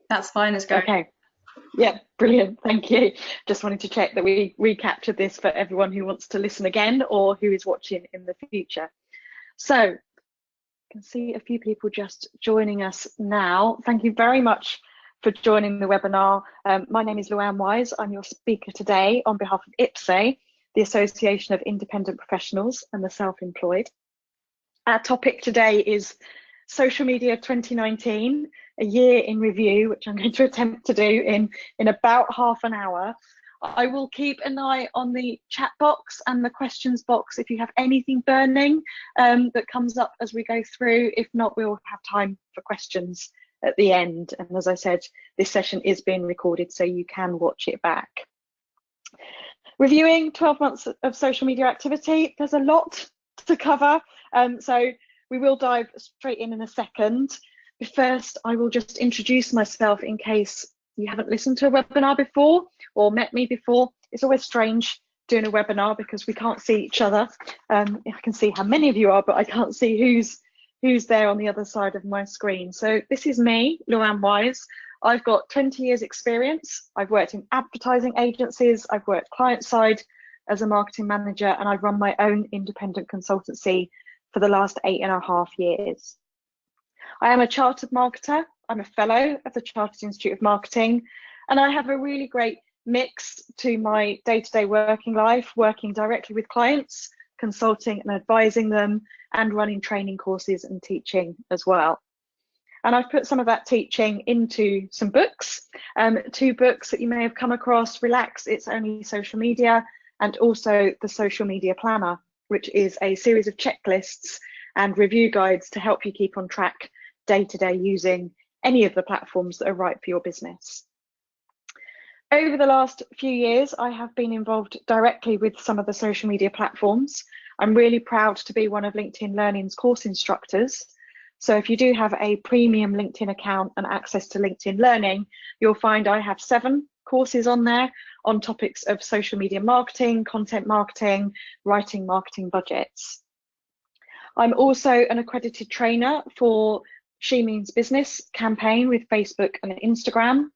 That's fine, it's going. Okay. Yeah, brilliant. Thank you. Just wanted to check that we recaptured this for everyone who wants to listen again or who is watching in the future. So I can see a few people just joining us now. Thank you very much for joining the webinar. My name is Luann Wise. I'm your speaker today on behalf of IPSE, the Association of Independent Professionals and the Self-Employed. Our topic today is Social Media 2019, a year in review, which I'm going to attempt to do in about half an hour. I will keep an eye on the chat box and the questions box if you have anything burning that comes up as we go through. If not, we'll have time for questions at the end. And as I said, this session is being recorded, so you can watch it back. Reviewing 12 months of social media activity, there's a lot to cover. So we will dive straight in a second. But first, I will just introduce myself in case you haven't listened to a webinar before or met me before. It's always strange doing a webinar because we can't see each other. I can see how many of you are, but I can't see who's there on the other side of my screen. So this is me, Luann Wise. I've got 20 years experience. I've worked in advertising agencies. I've worked client side as a marketing manager, and I've run my own independent consultancy for the last 8.5 years. I am a chartered marketer. I'm a fellow of the Chartered Institute of Marketing, and I have a really great mix to my day-to-day working life, working directly with clients, consulting and advising them, and running training courses and teaching as well. And I've put some of that teaching into some books, 2 books that you may have come across: Relax, It's Only Social Media, and also The Social Media Planner, which is a series of checklists and review guides to help you keep on track day to day using any of the platforms that are right for your business. Over the last few years, I have been involved directly with some of the social media platforms. I'm really proud to be one of LinkedIn Learning's course instructors. So if you do have a premium LinkedIn account and access to LinkedIn Learning, you'll find I have 7 courses on there on topics of social media marketing, content marketing, writing marketing budgets. I'm also an accredited trainer for She Means Business campaign with Facebook and Instagram.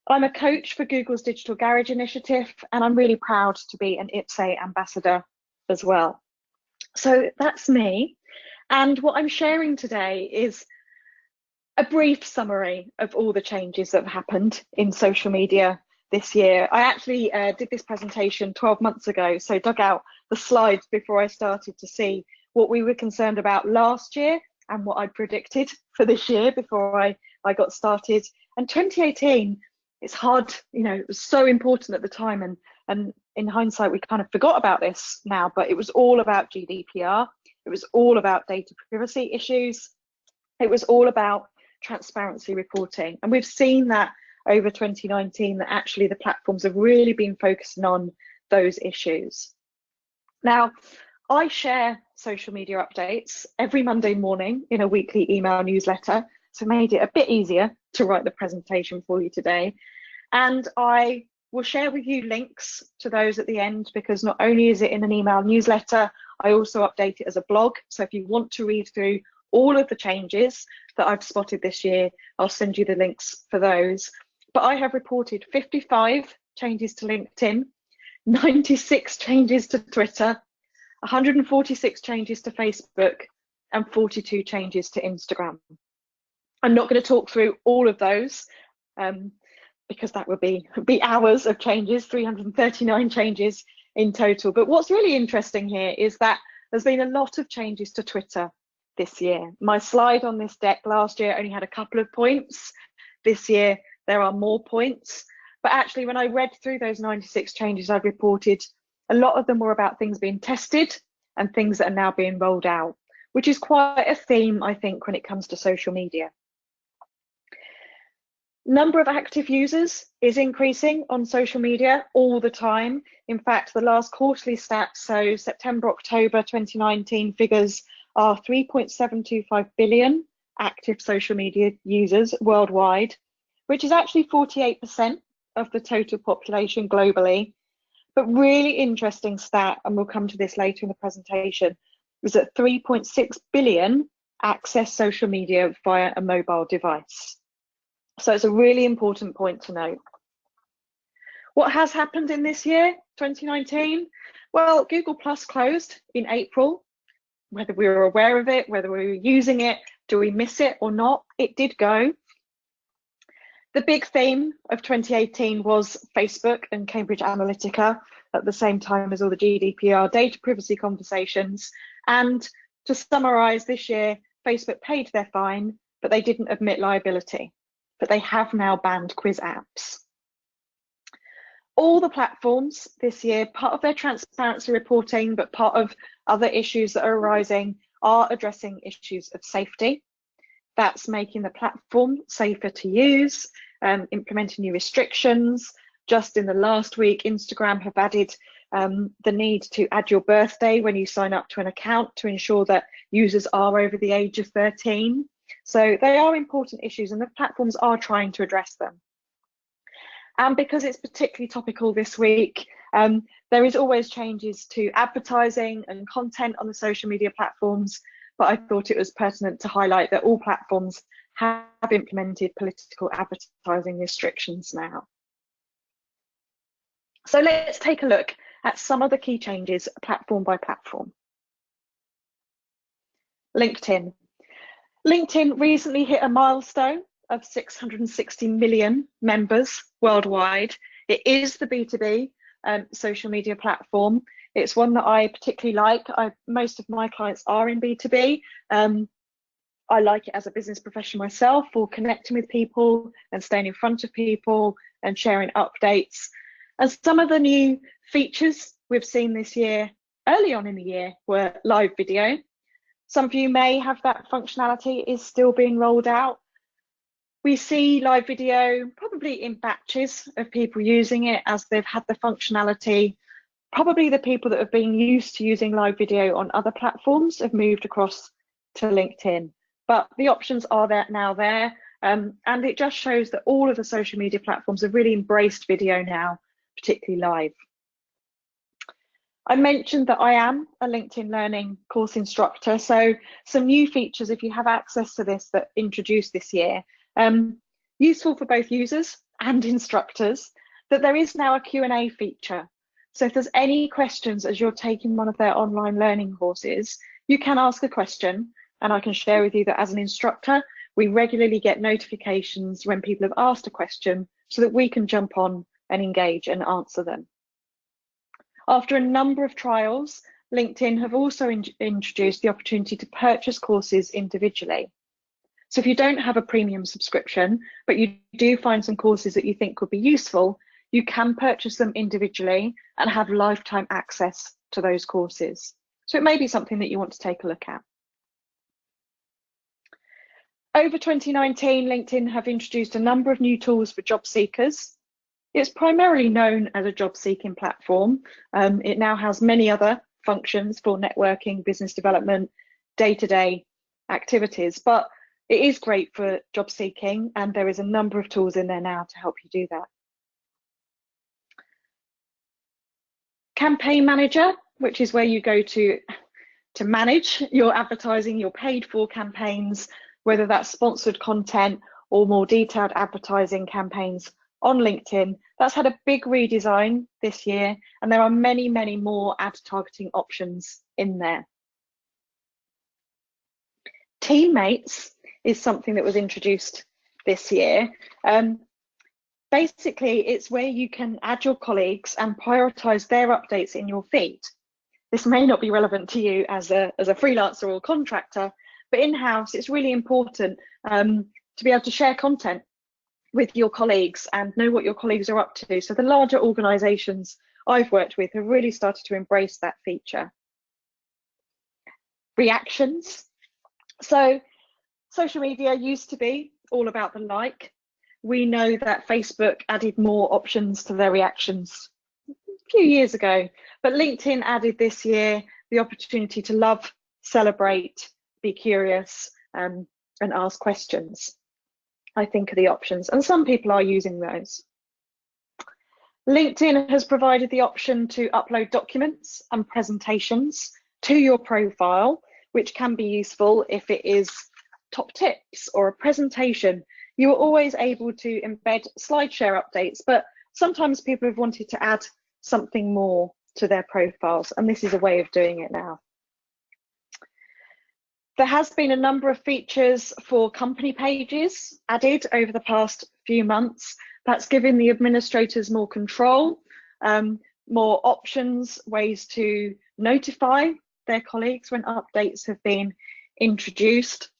I'm a coach for Google's Digital Garage initiative, and I'm really proud to be an IPSE ambassador as well. So that's me. And what I'm sharing today is a brief summary of all the changes that have happened in social media this year. I actually did this presentation 12 months ago, so dug out the slides before I started to see what we were concerned about last year and what I predicted for this year before I got started. And 2018, it's hard, you know, it was so important at the time, and in hindsight, we kind of forgot about this now, but it was all about GDPR. It was all about data privacy issues. It was all about transparency reporting. And we've seen that over 2019, that actually the platforms have really been focusing on those issues. Now, I share social media updates every Monday morning in a weekly email newsletter, so made it a bit easier to write the presentation for you today. And I will share with you links to those at the end, because not only is it in an email newsletter, I also update it as a blog. So if you want to read through all of the changes that I've spotted this year, I'll send you the links for those. But I have reported 55 changes to LinkedIn, 96 changes to Twitter, 146 changes to Facebook, and 42 changes to Instagram. I'm not going to talk through all of those because that would be hours of changes, 339 changes in total. But what's really interesting here is that there's been a lot of changes to Twitter this year. My slide on this deck last year only had a couple of points. This year, there are more points. But actually, when I read through those 96 changes I've reported, a lot of them were about things being tested and things that are now being rolled out, which is quite a theme, I think, when it comes to social media. Number of active users is increasing on social media all the time. In fact, the last quarterly stats, so September, October 2019 figures, are 3.725 billion active social media users worldwide, which is actually 48% of the total population globally. But really interesting stat, and we'll come to this later in the presentation, is that 3.6 billion access social media via a mobile device. So it's a really important point to note. What has happened in this year, 2019? Well, Google Plus closed in April. Whether we were aware of it, whether we were using it, do we miss it or not, it did go. The big theme of 2018 was Facebook and Cambridge Analytica at the same time as all the GDPR data privacy conversations. And to summarise, this year, Facebook paid their fine, but they didn't admit liability. But they have now banned quiz apps. All the platforms this year, part of their transparency reporting, but part of other issues that are arising, are addressing issues of safety. That's making the platform safer to use, implementing new restrictions. Just in the last week, Instagram have added the need to add your birthday when you sign up to an account to ensure that users are over the age of 13. So they are important issues and the platforms are trying to address them. And because it's particularly topical this week, there is always changes to advertising and content on the social media platforms, but I thought it was pertinent to highlight that all platforms have implemented political advertising restrictions now. So let's take a look at some of the key changes platform by platform. LinkedIn. LinkedIn recently hit a milestone of 660 million members worldwide. It is the B2B social media platform. It's one that I particularly like. Most of my clients are in B2B. I like it as a business professional myself for connecting with people and staying in front of people and sharing updates. And some of the new features we've seen this year, early on in the year, were live video. Some of you may have that functionality, is still being rolled out. We see live video probably in batches of people using it as they've had the functionality. Probably the people that have been used to using live video on other platforms have moved across to LinkedIn. But the options are now there, and it just shows that all of the social media platforms have really embraced video now, particularly live. I mentioned that I am a LinkedIn Learning course instructor, so some new features if you have access to this that introduced this year. Useful for both users and instructors, that there is now a Q&A feature. So if there's any questions as you're taking one of their online learning courses, you can ask a question, and I can share with you that as an instructor, we regularly get notifications when people have asked a question so that we can jump on and engage and answer them. After a number of trials, LinkedIn have also introduced the opportunity to purchase courses individually. So if you don't have a premium subscription, but you do find some courses that you think could be useful, you can purchase them individually and have lifetime access to those courses. So it may be something that you want to take a look at. Over 2019, LinkedIn have introduced a number of new tools for job seekers. It's primarily known as a job seeking platform. It now has many other functions for networking, business development, day-to-day activities, but it is great for job seeking, and there is a number of tools in there now to help you do that. Campaign Manager, which is where you go to manage your advertising, your paid for campaigns, whether that's sponsored content or more detailed advertising campaigns on LinkedIn. That's had a big redesign this year, and there are many, many more ad targeting options in there. Teammates is something that was introduced this year. Basically, it's where you can add your colleagues and prioritize their updates in your feed. This may not be relevant to you as a freelancer or contractor, but in-house, it's really important to be able to share content with your colleagues and know what your colleagues are up to. So the larger organizations I've worked with have really started to embrace that feature. Reactions. So social media used to be all about the like. We know that Facebook added more options to their reactions a few years ago, but LinkedIn added this year the opportunity to love, celebrate, be curious, and ask questions, I think, are the options, and some people are using those. LinkedIn has provided the option to upload documents and presentations to your profile, which can be useful if it is top tips or a presentation you are always able to embed SlideShare updates, but sometimes people have wanted to add something more to their profiles, and this is a way of doing it now. There has been a number of features for company pages added over the past few months. That's given the administrators more control, more options, ways to notify their colleagues when updates have been introduced.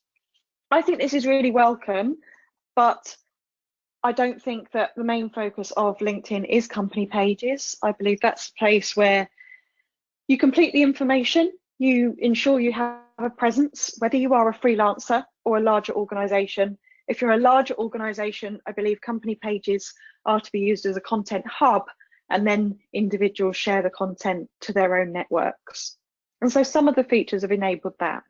I think this is really welcome, but I don't think that the main focus of LinkedIn is company pages. I believe that's a place where you complete the information, you ensure you have a presence, whether you are a freelancer or a larger organization. If you're a larger organization, I believe company pages are to be used as a content hub, and then individuals share the content to their own networks. And so some of the features have enabled that.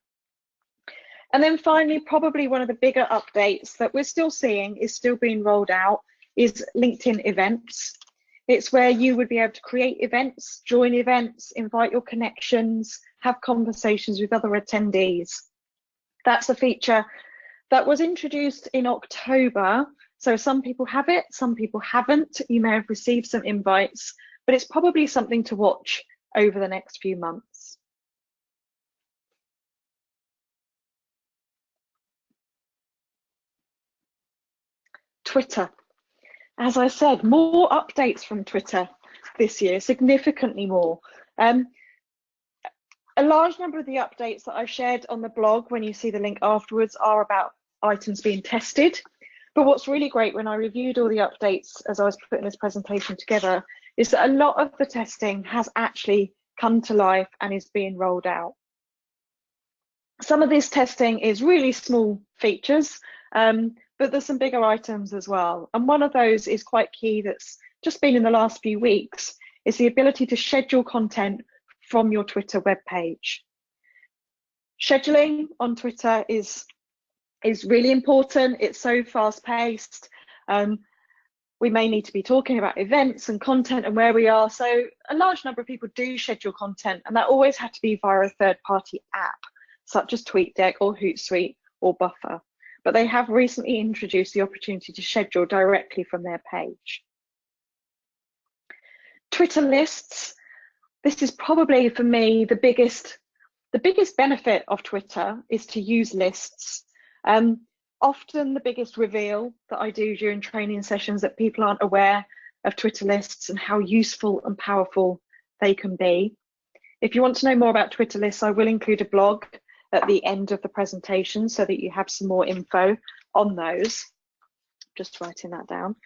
And then finally, probably one of the bigger updates that we're still seeing is still being rolled out is LinkedIn events. It's where you would be able to create events, join events, invite your connections, have conversations with other attendees. That's a feature that was introduced in October. So some people have it, some people haven't. You may have received some invites, but it's probably something to watch over the next few months. Twitter. As I said, more updates from Twitter this year, significantly more. A large number of the updates that I've shared on the blog, when you see the link afterwards, are about items being tested. But what's really great when I reviewed all the updates as I was putting this presentation together is that a lot of the testing has actually come to life and is being rolled out. Some of this testing is really small features, but there's some bigger items as well. And one of those is quite key that's just been in the last few weeks, is the ability to schedule content from your Twitter webpage. Scheduling on Twitter is really important. It's so fast paced. We may need to be talking about events and content and where we are. So a large number of people do schedule content, and that always had to be via a third-party app, such as TweetDeck or Hootsuite or Buffer. But they have recently introduced the opportunity to schedule directly from their page. Twitter lists. This is probably, for me, the biggest benefit of Twitter is to use lists. Often the biggest reveal that I do during training sessions that people aren't aware of Twitter lists and how useful and powerful they can be. If you want to know more about Twitter lists, I will include a blog at the end of the presentation so that you have some more info on those. Just writing that down.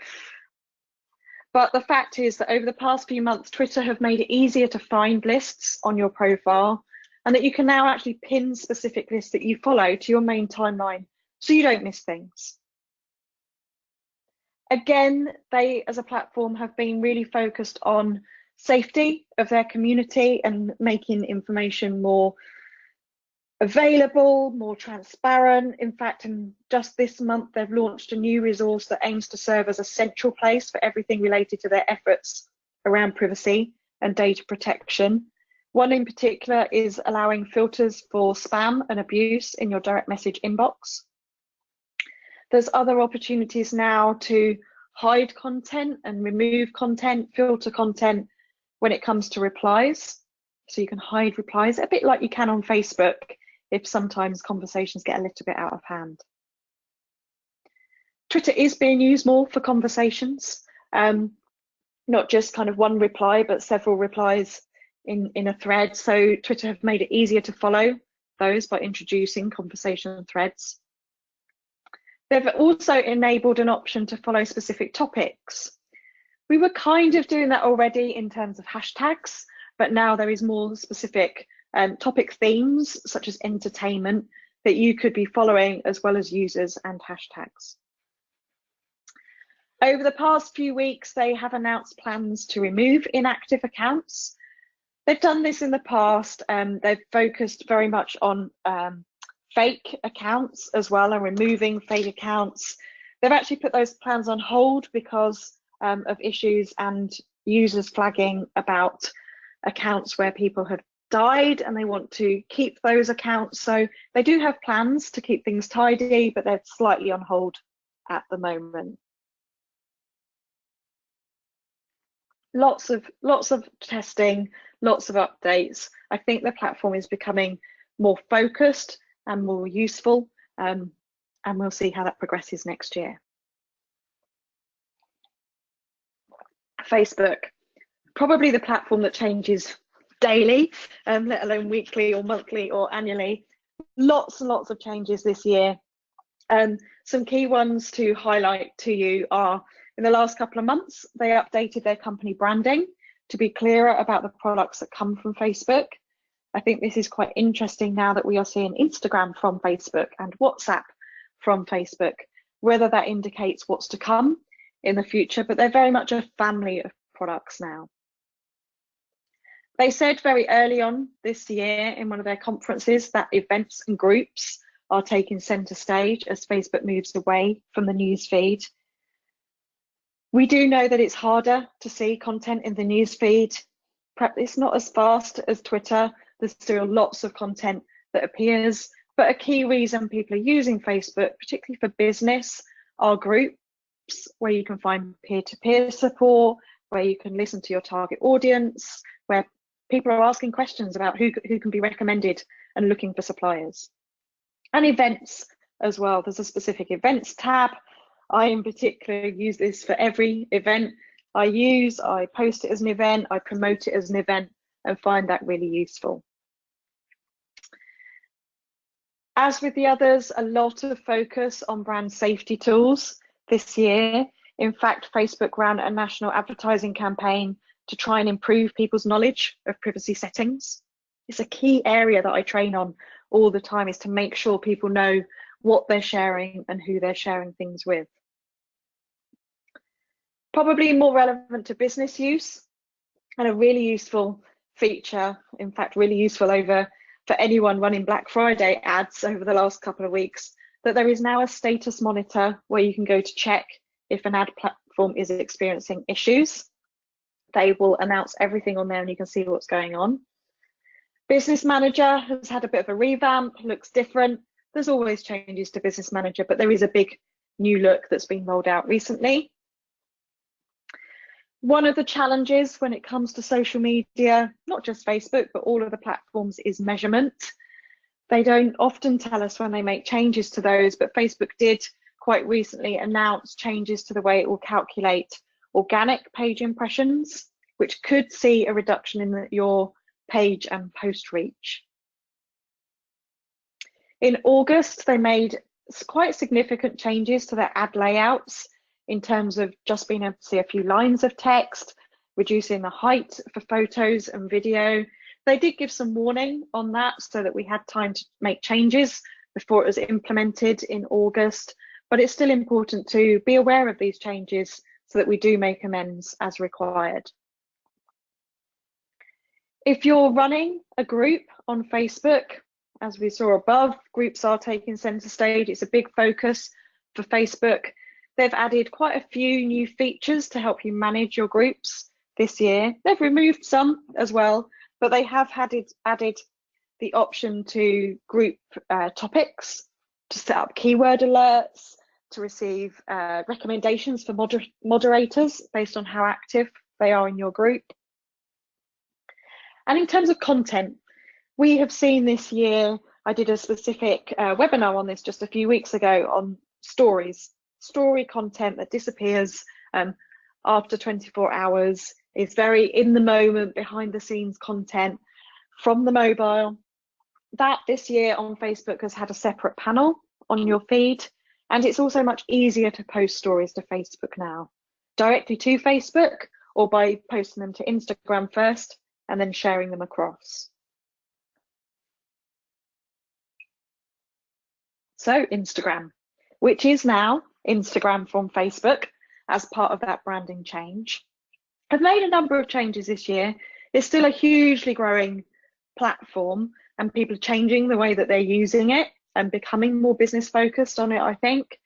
But the fact is that over the past few months, Twitter have made it easier to find lists on your profile, and that you can now actually pin specific lists that you follow to your main timeline so you don't miss things. Again, they as a platform have been really focused on safety of their community and making information more available, more transparent. In fact, in just this month, they've launched a new resource that aims to serve as a central place for everything related to their efforts around privacy and data protection. One in particular is allowing filters for spam and abuse in your direct message inbox. There's other opportunities now to hide content and remove content, filter content when it comes to replies. So you can hide replies, a bit like you can on Facebook if sometimes conversations get a little bit out of hand. Twitter is being used more for conversations, not just kind of one reply, but several replies in a thread. So Twitter have made it easier to follow those by introducing conversation threads. They've also enabled an option to follow specific topics. We were kind of doing that already in terms of hashtags, but now there is more specific topic themes, such as entertainment, that you could be following, as well as users and hashtags. Over the past few weeks, they have announced plans to remove inactive accounts. They've done this in the past. They've focused very much on fake accounts as well, and removing fake accounts. They've actually put those plans on hold because of issues and users flagging about accounts where people have died, and they want to keep those accounts. So they do have plans to keep things tidy, but they're slightly on hold at the moment. Lots of testing, lots of updates. I think the platform is becoming more focused and more useful, and we'll see how that progresses next year. Facebook, probably the platform that changes daily, let alone weekly or monthly or annually. Lots and lots of changes this year. Some key ones to highlight to you are, in the last couple of months, they updated their company branding to be clearer about the products that come from Facebook. I think this is quite interesting now that we are seeing Instagram from Facebook and WhatsApp from Facebook, whether that indicates what's to come in the future, but they're very much a family of products now. They said very early on this year in one of their conferences that events and groups are taking centre stage as Facebook moves away from the news feed. We do know that it's harder to see content in the news feed. Perhaps it's not as fast as Twitter. There's still lots of content that appears, but a key reason people are using Facebook, particularly for business, are groups where you can find peer-to-peer support, where you can listen to your target audience, where people are asking questions about who can be recommended and looking for suppliers. And events as well. There's a specific events tab. I in particular use this for every event I post it as an event, I promote it as an event, and find that really useful. As with the others, a lot of focus on brand safety tools this year. In fact, Facebook ran a national advertising campaign to try and improve people's knowledge of privacy settings. It's a key area that I train on all the time, is to make sure people know what they're sharing and who they're sharing things with. Probably more relevant to business use, and a really useful feature, in fact really useful for anyone running Black Friday ads over the last couple of weeks, that there is now a status monitor where you can go to check if an ad platform is experiencing issues. They will announce everything on there and you can see what's going on. Business Manager has had a bit of a revamp, looks different. There's always changes to Business Manager, but there is a big new look that's been rolled out recently. One of the challenges when it comes to social media, not just Facebook, but all of the platforms, is measurement. They don't often tell us when they make changes to those, but Facebook did quite recently announce changes to the way it will calculate organic page impressions, which could see a reduction in your page and post reach. In August, they made quite significant changes to their ad layouts in terms of just being able to see a few lines of text, reducing the height for photos and video. They did give some warning on that so that we had time to make changes before it was implemented in August, but it's still important to be aware of these changes so that we do make amends as required. If you're running a group on Facebook, as we saw above, groups are taking centre stage. It's a big focus for Facebook. They've added quite a few new features to help you manage your groups this year. They've removed some as well, but they have added the option to group topics, to set up keyword alerts, to receive recommendations for moderators based on how active they are in your group. And in terms of content, we have seen this year, I did a specific webinar on this just a few weeks ago on stories. Story content that disappears after 24 hours, is very in the moment, behind the scenes content from the mobile. That this year on Facebook has had a separate panel on your feed, and it's also much easier to post stories to Facebook now, directly to Facebook or by posting them to Instagram first and then sharing them across. So Instagram, which is now Instagram from Facebook as part of that branding change. I've made a number of changes this year. It's still a hugely growing platform and people are changing the way that they're using it and becoming more business focused on it, I think.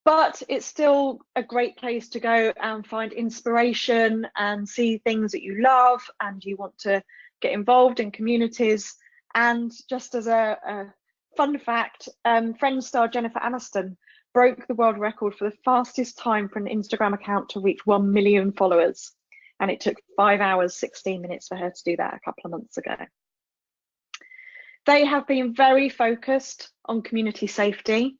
But it's still a great place to go and find inspiration and see things that you love and you want to get involved in communities. And just as a fun fact, Friends star Jennifer Aniston broke the world record for the fastest time for an Instagram account to reach 1 million followers. And it took 5 hours, 16 minutes for her to do that a couple of months ago. They have been very focused on community safety.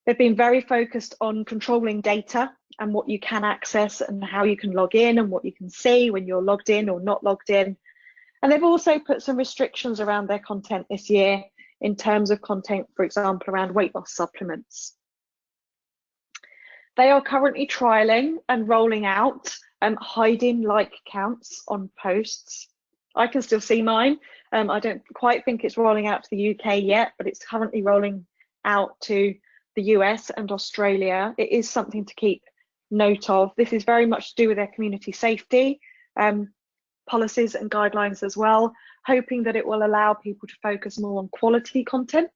They've been very focused on controlling data and what you can access and how you can log in and what you can see when you're logged in or not logged in. And they've also put some restrictions around their content this year in terms of content, for example, around weight loss supplements. They are currently trialling and rolling out hiding like counts on posts. I can still see mine. I don't quite think it's rolling out to the UK yet, but it's currently rolling out to the US and Australia. It is something to keep note of. This is very much to do with their community safety policies and guidelines as well, hoping that it will allow people to focus more on quality content.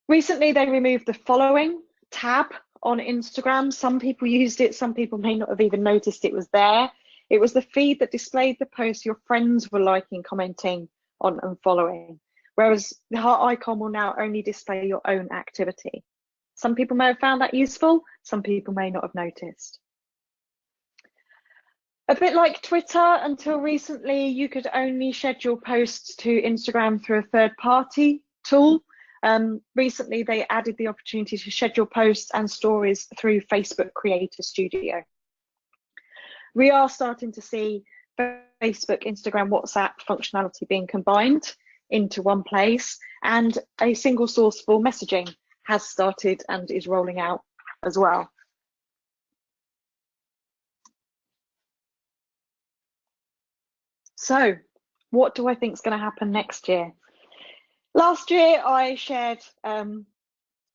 Recently, they removed the following tab on Instagram. Some people used it, some people may not have even noticed it was there. It was the feed that displayed the posts your friends were liking, commenting on and following, whereas the heart icon will now only display your own activity. Some people may have found that useful, some people may not have noticed. A bit like Twitter, until recently, you could only schedule posts to Instagram through a third-party tool. Recently, they added the opportunity to schedule posts and stories through Facebook Creator Studio. We are starting to see Facebook, Instagram, WhatsApp functionality being combined into one place, and a single source for messaging has started and is rolling out as well. So, what do I think is going to happen next year? Last year, I shared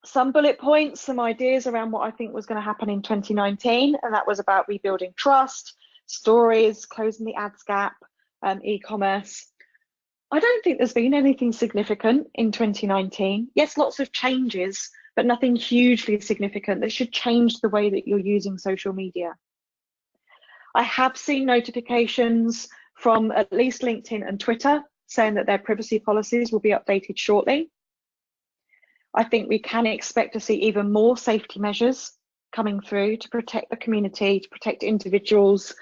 some bullet points, some ideas around what I think was going to happen in 2019, and that was about rebuilding trust, stories, closing the ads gap, e-commerce. I don't think there's been anything significant in 2019. Yes, lots of changes, but nothing hugely significant that should change the way that you're using social media. I have seen notifications from at least LinkedIn and Twitter saying that their privacy policies will be updated shortly. I think we can expect to see even more safety measures coming through to protect the community, to protect individuals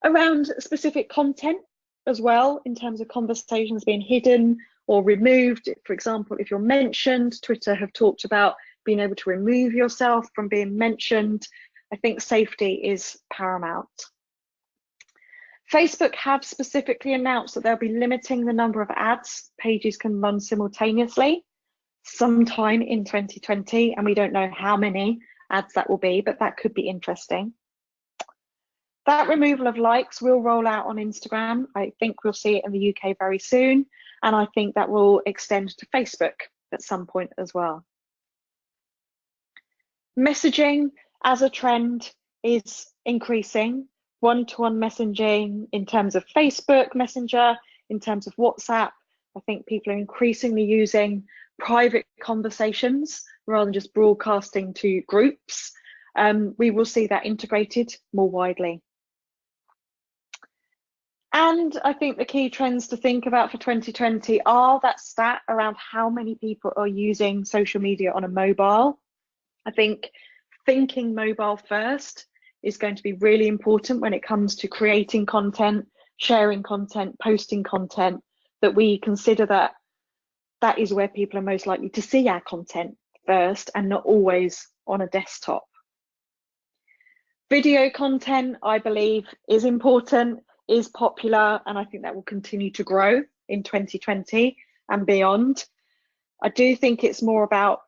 around specific content as well, in terms of conversations being hidden or removed. For example, if you're mentioned, Twitter have talked about being able to remove yourself from being mentioned. I think safety is paramount. Facebook have specifically announced that they'll be limiting the number of ads pages can run simultaneously sometime in 2020, and we don't know how many ads that will be, but that could be interesting. That removal of likes will roll out on Instagram. I think we'll see it in the UK very soon, and I think that will extend to Facebook at some point as well. Messaging as a trend is increasing. One-to-one messaging in terms of Facebook Messenger, in terms of WhatsApp. I think people are increasingly using private conversations rather than just broadcasting to groups. We will see that integrated more widely. And I think the key trends to think about for 2020 are that stat around how many people are using social media on a mobile. I think thinking mobile first is going to be really important when it comes to creating content, sharing content, posting content, that we consider that that is where people are most likely to see our content first and not always on a desktop. Video content, I believe, is important, is popular, and I think that will continue to grow in 2020 and beyond. I do think it's more about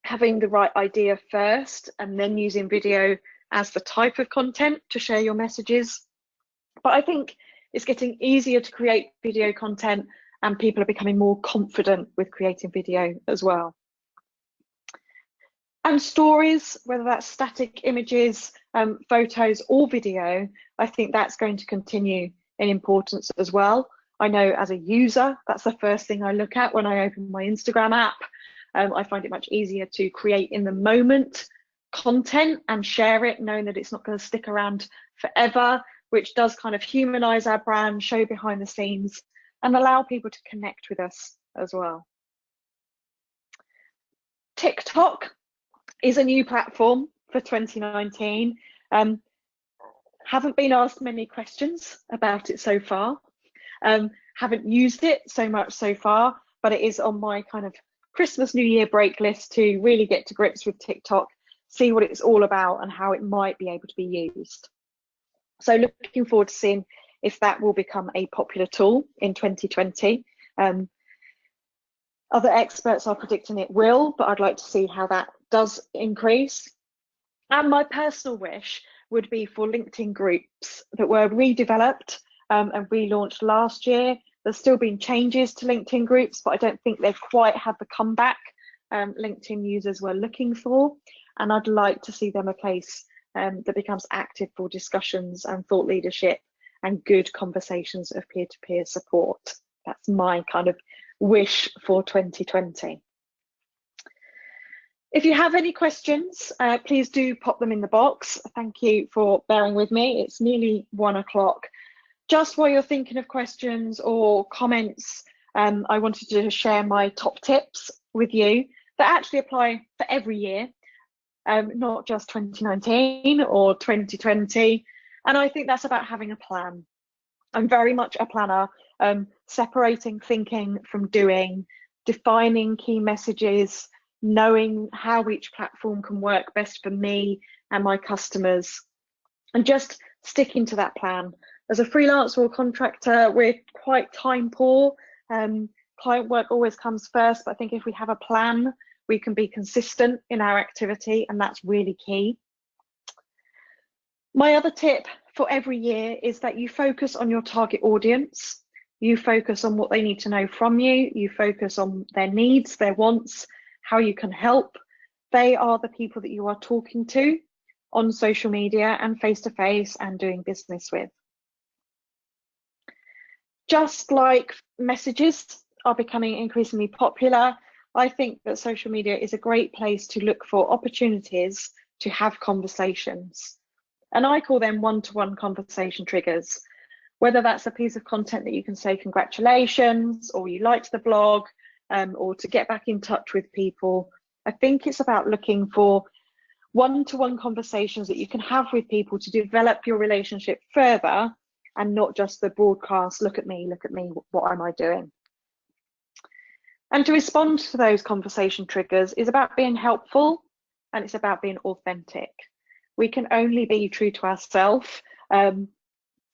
having the right idea first and then using video as the type of content to share your messages. But I think it's getting easier to create video content, and people are becoming more confident with creating video as well. And stories, whether that's static images, photos or video, I think that's going to continue in importance as well. I know as a user, that's the first thing I look at when I open my Instagram app. I find it much easier to create in the moment content and share it, knowing that it's not going to stick around forever, which does kind of humanize our brand, show behind the scenes, and allow people to connect with us as well. TikTok is a new platform for 2019. Haven't been asked many questions about it so far. Haven't used it so much so far, but it is on my kind of Christmas New Year break list to really get to grips with TikTok, see what it's all about and how it might be able to be used. So looking forward to seeing if that will become a popular tool in 2020. Other experts are predicting it will, but I'd like to see how that does increase. And my personal wish would be for LinkedIn groups that were redeveloped and relaunched last year. There's still been changes to LinkedIn groups, but I don't think they've quite had the comeback LinkedIn users were looking for. And I'd like to see them a place that becomes active for discussions and thought leadership and good conversations of peer-to-peer support. That's my kind of wish for 2020. If you have any questions, please do pop them in the box. Thank you for bearing with me. It's nearly 1 o'clock. Just while you're thinking of questions or comments, I wanted to share my top tips with you that actually apply for every year, not just 2019 or 2020. And I think that's about having a plan. I'm very much a planner, separating thinking from doing, defining key messages, knowing how each platform can work best for me and my customers, and just sticking to that plan. As a freelancer or contractor, we're quite time poor. Client work always comes first, but I think if we have a plan, we can be consistent in our activity, and that's really key. My other tip for every year is that you focus on your target audience. You focus on what they need to know from you. You focus on their needs, their wants, how you can help. They are the people that you are talking to on social media and face-to-face and doing business with. Just like messages are becoming increasingly popular, I think that social media is a great place to look for opportunities to have conversations. And I call them one-to-one conversation triggers, whether that's a piece of content that you can say congratulations, or you liked the blog, or to get back in touch with people. I think it's about looking for one-to-one conversations that you can have with people to develop your relationship further, and not just the broadcast, look at me, what am I doing? And to respond to those conversation triggers is about being helpful, and it's about being authentic. We can only be true to ourselves.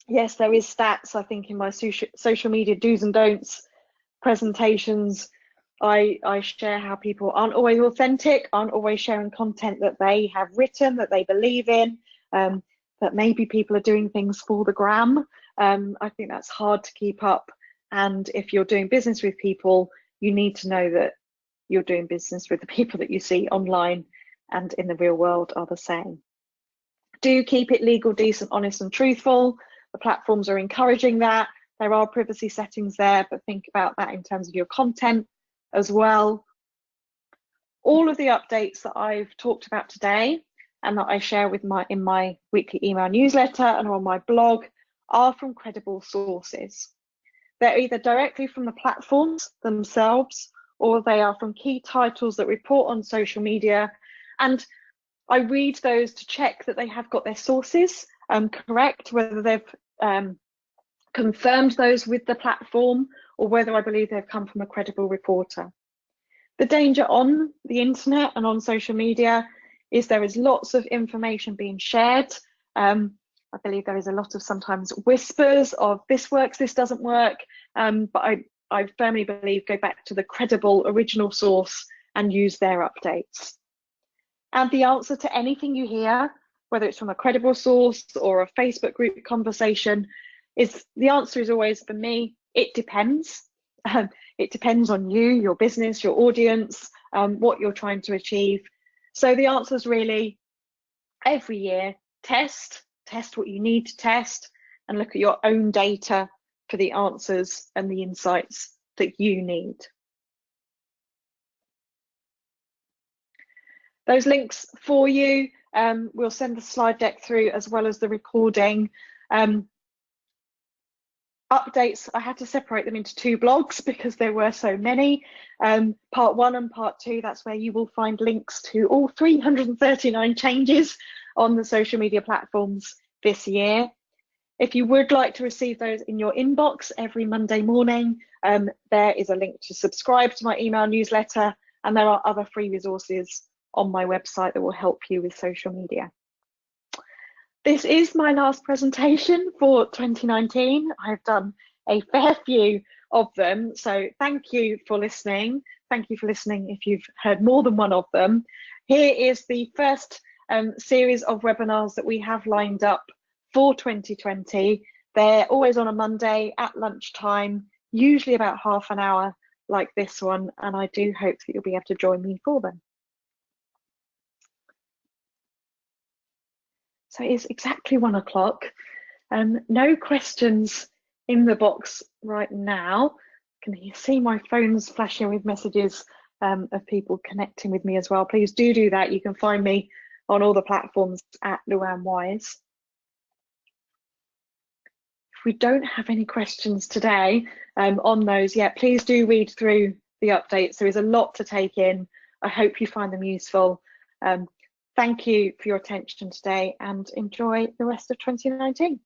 Yes, there is stats, I think, in my social media do's and don'ts presentations. I share how people aren't always authentic, aren't always sharing content that they have written, that they believe in, that maybe people are doing things for the gram. I think that's hard to keep up. And if you're doing business with people, you need to know that you're doing business with the people that you see online and in the real world are the same. Do keep it legal, decent, honest, and truthful. The platforms are encouraging that. There are privacy settings there, but think about that in terms of your content as well. All of the updates that I've talked about today and that I share in my weekly email newsletter and on my blog are from credible sources. They're either directly from the platforms themselves, or they are from key titles that report on social media. And I read those to check that they have got their sources correct, whether they've confirmed those with the platform, or whether I believe they've come from a credible reporter. The danger on the internet and on social media is there is lots of information being shared. I believe there is a lot of sometimes whispers of this works, this doesn't work, but I firmly believe go back to the credible original source and use their updates. And the answer to anything you hear, whether it's from a credible source or a Facebook group conversation, the answer is always, for me, it depends. It depends on you, your business, your audience, what you're trying to achieve. So the answer is really, every year, test what you need to test, and look at your own data for the answers and the insights that you need. Those links for you, we'll send the slide deck through as well as the recording. updates, I had to separate them into 2 blogs because there were so many. Part 1 and part 2, that's where you will find links to all 339 changes on the social media platforms this year. If you would like to receive those in your inbox every Monday morning, there is a link to subscribe to my email newsletter, and there are other free resources on my website that will help you with social media. This is my last presentation for 2019. I've done a fair few of them, so thank you for listening. Thank you for listening if you've heard more than one of them. Here is the first series of webinars that we have lined up for 2020. They're always on a Monday at lunchtime, usually about half an hour like this one, and I do hope that you'll be able to join me for them. So it is exactly 1 o'clock. No questions in the box right now. Can you see my phone's flashing with messages of people connecting with me as well? Please do that. You can find me on all the platforms at Luann Wise. If we don't have any questions today on those yet, please do read through the updates. There is a lot to take in. I hope you find them useful. Thank you for your attention today and enjoy the rest of 2019.